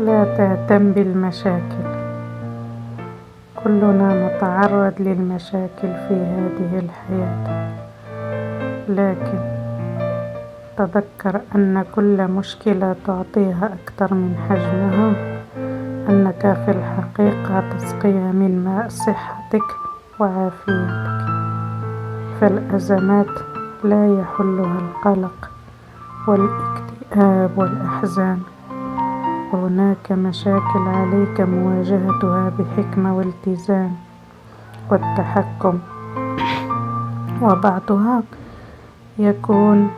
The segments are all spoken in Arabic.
لا تهتم بالمشاكل. كلنا نتعرض للمشاكل في هذه الحياة، لكن تذكر أن كل مشكلة تعطيها أكثر من حجمها، أنك في الحقيقة تسقيها من ماء صحتك وعافيتك. فالأزمات لا يحلها القلق والاكتئاب والأحزان، هناك مشاكل عليك مواجهتها بحكمة والتزام والتحكم، وبعضها يكون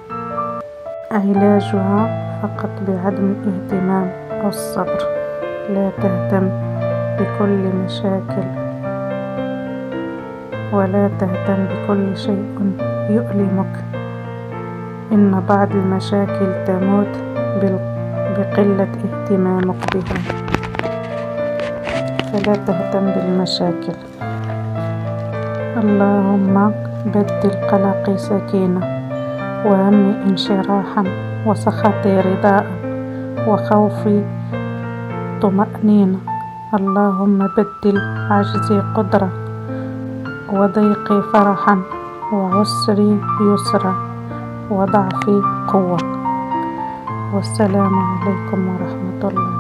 علاجها فقط بعدم الاهتمام أو الصبر. لا تهتم بكل مشاكل، ولا تهتم بكل شيء يؤلمك. إن بعض المشاكل تموت بقلة اهتمامك بها، فلا تهتم بالمشاكل. اللهم بدل قلقي سكينة، وهمي انشراحا، وسخطي رضاء، وخوفي طمأنينة. اللهم بدل عجزي قدرة، وضيقي فرحا، وعسري يسرا، وضعفي قوة. والسلام عليكم ورحمة الله.